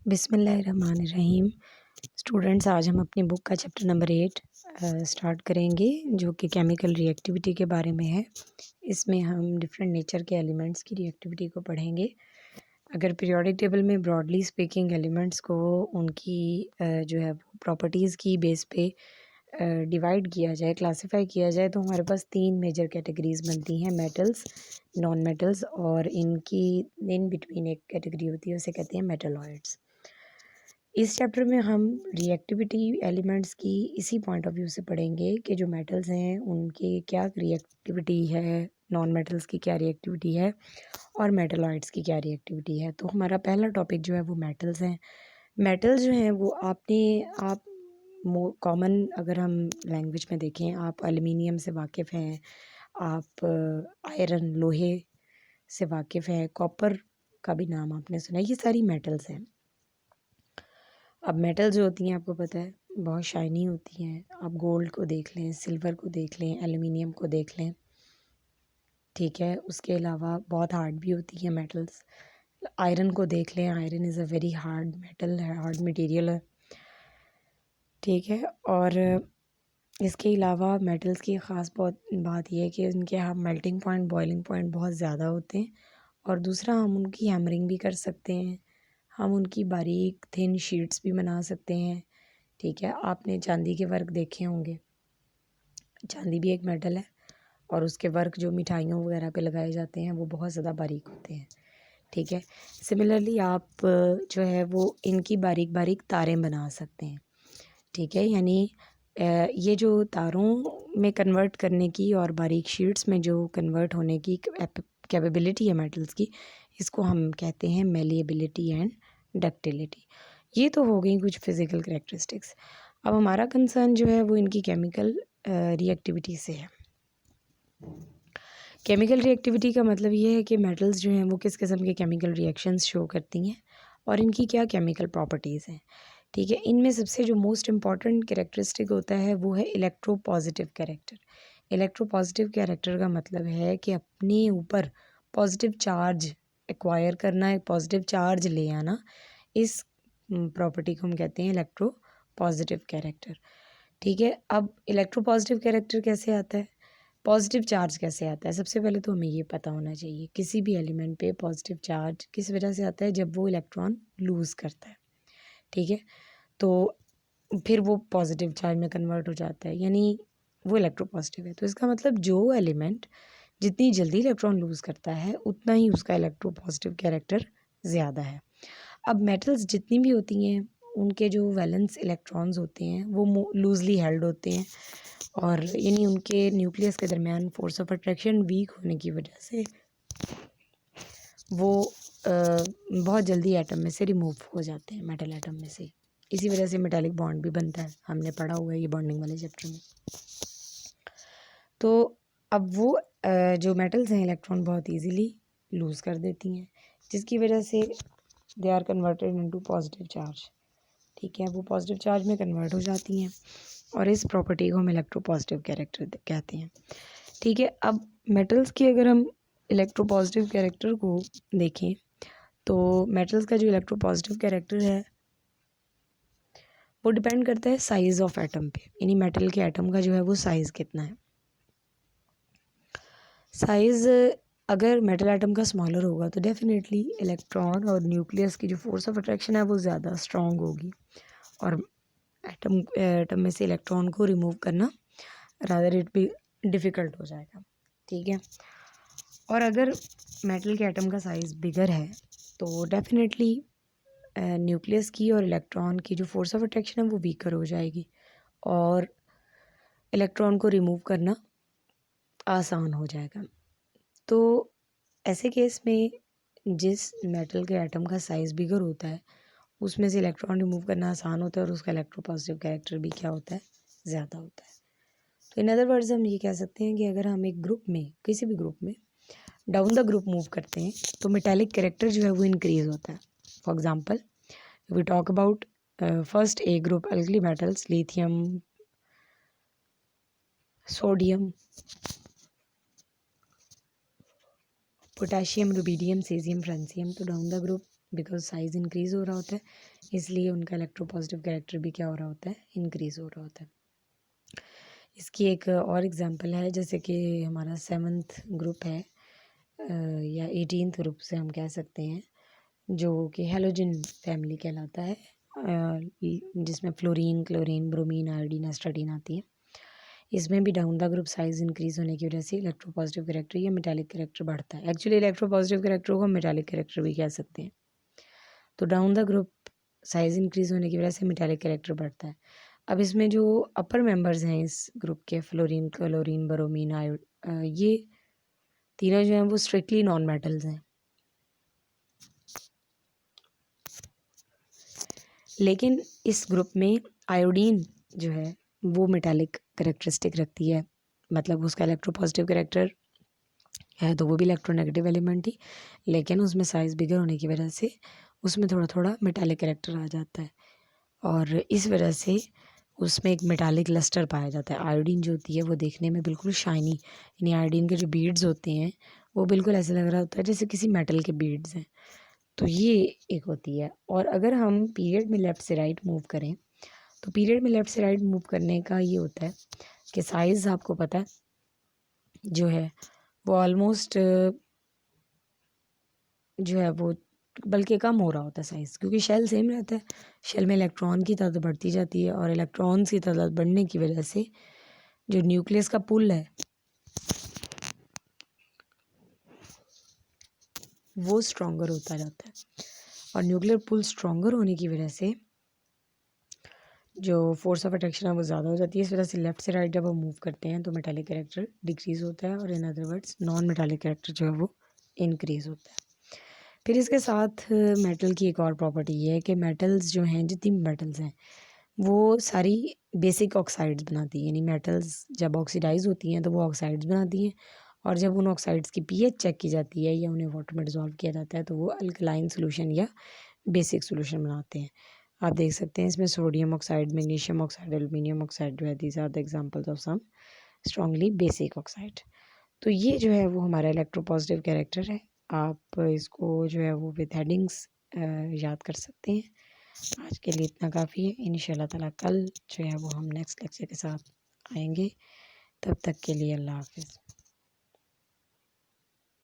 बिस्मिल्लाहिर्रहमानिर्रहीम। स्टूडेंट्स, आज हम अपनी बुक का चैप्टर नंबर 8 स्टार्ट करेंगे, जो कि केमिकल रिएक्टिविटी के बारे में है। इसमें हम डिफरेंट नेचर के एलिमेंट्स की रिएक्टिविटी को पढ़ेंगे। अगर पीरियोडिक टेबल में ब्रॉडली स्पीकिंग एलिमेंट्स को उनकी जो है प्रॉपर्टीज़ की बेस पे डिवाइड किया जाए, क्लासिफाई किया जाए, तो हमारे पास 3 मेजर कैटेगरीज बनती हैं: मेटल्स, नॉन मेटल्स और इनकी इन बिटवीन एक कैटेगरी होती है, उसे कहते हैं मेटलॉइड्स। इस चैप्टर में हम रिएक्टिविटी एलिमेंट्स की इसी पॉइंट ऑफ व्यू से पढ़ेंगे कि जो मेटल्स हैं उनकी क्या रिएक्टिविटी है, नॉन मेटल्स की क्या रिएक्टिविटी है और मेटलॉइड्स की क्या रिएक्टिविटी है। तो हमारा पहला टॉपिक जो है वो मेटल्स हैं। मेटल्स जो हैं वो आप कॉमन अगर हम लैंग्वेज में देखें, आप एल्युमिनियम से वाकिफ़ हैं, आप आयरन लोहे से वाकिफ़ हैं, कॉपर का भी नाम आपने सुना है, ये सारी मेटल्स हैं। अब मेटल जो होती हैं आपको पता है बहुत शाइनी होती हैं। आप गोल्ड को देख लें, सिल्वर को देख लें, एल्युमिनियम को देख लें, ठीक है। उसके अलावा बहुत हार्ड भी होती हैं मेटल्स। आयरन को देख लें, iron is a very hard metal है, हार्ड मटेरियल है, ठीक है। और इसके अलावा मेटल्स की ख़ास बहुत बात यह है कि उनके यहाँ मेल्टिंग पॉइंट, बॉइलिंग पॉइंट बहुत ज़्यादा होते हैं। और दूसरा, हम उनकी हैमरिंग भी कर सकते हैं, हम उनकी बारीक थिन शीट्स भी बना सकते हैं, ठीक है। आपने चांदी के वर्क देखे होंगे, चांदी भी एक मेटल है और उसके वर्क जो मिठाइयों वगैरह पे लगाए जाते हैं वो बहुत ज़्यादा बारीक होते हैं, ठीक है। सिमिलरली आप जो है वो इनकी बारीक बारीक तारें बना सकते हैं, ठीक है। यानी ये जो तारों में कन्वर्ट करने की और बारीक शीट्स में जो कन्वर्ट होने की कैपेबिलिटी है मेटल्स की, इसको हम कहते हैं मेलिएबिलिटी एंड डक्टिलिटी। ये तो हो गई कुछ फिज़िकल कैरेक्टरिस्टिक्स। अब हमारा कंसर्न जो है वो इनकी केमिकल रिएक्टिविटी से है। केमिकल रिएक्टिविटी का मतलब ये है कि मेटल्स जो हैं वो किस किस्म के केमिकल रिएक्शंस शो करती हैं और इनकी क्या केमिकल प्रॉपर्टीज़ हैं, ठीक है। इनमें सबसे जो मोस्ट इम्पॉर्टेंट कैरेक्टरिस्टिक होता है वो है इलेक्ट्रोपॉजिटिव कैरेक्टर। इलेक्ट्रोपॉजिटिव कैरेक्टर का मतलब है कि अपने ऊपर पॉजिटिव चार्ज एक्वायर करना, एक पॉजिटिव चार्ज ले आना। इस प्रॉपर्टी को हम कहते हैं इलेक्ट्रोपॉजिटिव कैरेक्टर, ठीक है। अब इलेक्ट्रोपॉजिटिव कैरेक्टर कैसे आता है, पॉजिटिव चार्ज कैसे आता है? सबसे पहले तो हमें ये पता होना चाहिए किसी भी एलिमेंट पे पॉजिटिव चार्ज किस वजह से आता है, जब वो इलेक्ट्रॉन लूज़ करता है, ठीक है। तो फिर वो पॉजिटिव चार्ज में कन्वर्ट हो जाता है, यानी वो इलेक्ट्रोपॉजिटिव है। तो इसका मतलब जो एलिमेंट जितनी जल्दी इलेक्ट्रॉन लूज़ करता है उतना ही उसका इलेक्ट्रोपॉजिटिव कैरेक्टर ज़्यादा है। अब मेटल्स जितनी भी होती हैं उनके जो वैलेंस इलेक्ट्रॉन्स होते हैं वो लूजली हेल्ड होते हैं और यानी उनके न्यूक्लियस के दरमियान फोर्स ऑफ अट्रैक्शन वीक होने की वजह से वो बहुत जल्दी एटम में से रिमूव हो जाते हैं, मेटल एटम में से। इसी वजह से मेटालिक बॉन्ड भी बनता है, हमने पढ़ा हुआ है ये बॉन्डिंग वाले चैप्टर में। तो अब वो जो मेटल्स हैं इलेक्ट्रॉन बहुत इजीली लूज़ कर देती हैं, जिसकी वजह से they are converted into positive charge, ठीक है। वो पॉजिटिव चार्ज में कन्वर्ट हो जाती हैं और इस प्रॉपर्टी को हम इलेक्ट्रोपॉजिटिव कैरेक्टर कहते हैं, ठीक है। अब मेटल्स की अगर हम इलेक्ट्रोपॉजिटिव कैरेक्टर को देखें तो मेटल्स का जो इलेक्ट्रोपॉजिटिव कैरेक्टर है वो डिपेंड करता है साइज़ ऑफ एटम पे, यानी मेटल के एटम का जो है वो साइज़ कितना है। साइज़ अगर मेटल एटम का स्मॉलर होगा तो डेफिनेटली इलेक्ट्रॉन और न्यूक्लियस की जो फोर्स ऑफ अट्रैक्शन है वो ज़्यादा स्ट्रॉन्ग होगी और एटम में से इलेक्ट्रॉन को रिमूव करना रादर इट भी डिफ़िकल्ट हो जाएगा, ठीक है। और अगर मेटल के एटम का साइज़ बिगर है तो डेफिनेटली न्यूक्लियस की और इलेक्ट्रॉन की जो फोर्स ऑफ अट्रैक्शन है वो वीकर हो जाएगी और इलेक्ट्रॉन को रिमूव करना आसान हो जाएगा। तो ऐसे केस में जिस मेटल के एटम का साइज़ बिगर होता है उसमें से इलेक्ट्रॉन रिमूव करना आसान होता है और उसका इलेक्ट्रोपॉजिटिव कैरेक्टर भी क्या होता है, ज़्यादा होता है। तो इन अदर वर्ड्स हम ये कह सकते हैं कि अगर हम एक ग्रुप में, किसी भी ग्रुप में डाउन द ग्रुप मूव करते हैं तो मेटालिक कैरेक्टर जो है वो इंक्रीज़ होता है। For example we talk about first a group alkali metals, lithium, sodium, potassium, rubidium, caesium, francium. तो down the group because size increase हो रहा होता है, इसलिए उनका इलेक्ट्रोपॉजिटिव कैरेक्टर भी क्या हो रहा होता है, इंक्रीज़ हो रहा होता है। इसकी एक और एग्जांपल है, जैसे कि हमारा 7th ग्रुप है या 18th ग्रुप से हम कह सकते हैं, जो कि हैलोजन फैमिली कहलाता है, जिसमें फ्लोरीन, क्लोरीन, ब्रोमीन, आयोडीन, एस्टाडीन आती है। इसमें भी down the group size increase होने की वजह से इलेक्ट्रोपॉजिटिव कैरेक्टर या मेटालिक कैरेक्टर बढ़ता है। एक्चुअली इलेक्ट्रोपॉजिटिव कैरेक्टर को हम मेटालिक कैरेक्टर भी कह सकते हैं। तो down the group size increase होने की वजह से मेटालिक कैरेक्टर बढ़ता है। अब इसमें जो अपर मेंबर्स हैं इस ग्रुप के, फ्लोरीन, क्लोरीन, ब्रोमीन, ये तीनों जो हैं वो स्ट्रिक्टली नॉन मेटल्स हैं। लेकिन इस ग्रुप में आयोडीन जो है वो मेटालिक कैरेक्टरिस्टिक रखती है, मतलब उसका इलेक्ट्रोपॉजिटिव कैरेक्टर है तो वो भी इलेक्ट्रोनेगेटिव एलिमेंट ही, लेकिन उसमें साइज़ बिगर होने की वजह से उसमें थोड़ा थोड़ा मेटालिक कैरेक्टर आ जाता है, और इस वजह से उसमें एक मेटालिक लस्टर पाया जाता है। आयोडीन जो होती है वो देखने में बिल्कुल शाइनी, यानी आयोडीन के जो बीड्स होते हैं वो बिल्कुल ऐसे लग रहा होता है जैसे किसी मेटल के बीड्स हैं। तो ये एक होती है। और अगर हम पीरियड में लेफ़्ट से राइट मूव करें, तो पीरियड में लेफ़्ट से राइट मूव करने का ये होता है कि साइज़ आपको पता है जो है वो ऑलमोस्ट जो है वो बल्कि कम हो रहा होता है साइज़, क्योंकि शेल सेम रहता है। शेल में इलेक्ट्रॉन की तादाद बढ़ती जाती है, और इलेक्ट्रॉन्स की तादाद बढ़ने की वजह से जो न्यूक्लियस का पुल है वो स्ट्रॉन्गर होता जाता है, और न्यूक्लियर पुल स्ट्रॉन्गर होने की वजह से जो फोर्स ऑफ अट्रैक्शन है वो ज़्यादा हो जाती है। इस वजह से लेफ़्ट से राइट जब हम मूव करते हैं तो मेटालिक कैरेक्टर डिक्रीज़ होता है, और in other words non metallic character जो है वो इंक्रीज़ होता है। फिर इसके साथ मेटल की एक और प्रॉपर्टी ये है कि मेटल्स जो हैं, जितनी भी मेटल्स हैं वो सारी बेसिक ऑक्साइड्स बनाती हैं, यानी मेटल्स जब ऑक्सीडाइज होती हैं तो वो ऑक्साइड्स बनाती हैं, और जब उन ऑक्साइड्स की पीएच चेक की जाती है या उन्हें वाटर में डिज़ोल्व किया जाता है तो वो अल्कलाइन सॉल्यूशन या बेसिक सॉल्यूशन बनाते हैं। आप देख सकते हैं इसमें sodium oxide, magnesium oxide, aluminium oxide जो है, these are the examples of some strongly basic oxide. तो ये जो है वो हमारा इलेक्ट्रोपॉजिटिव कैरेक्टर है। आप इसको जो है वो विद हेडिंग्स याद कर सकते हैं। आज के लिए इतना काफ़ी है। इंशाल्लाह ताला कल जो है वो हम नेक्स्ट लेक्चर के साथ आएंगे। तब तक के लिए अल्लाह हाफ़िज़।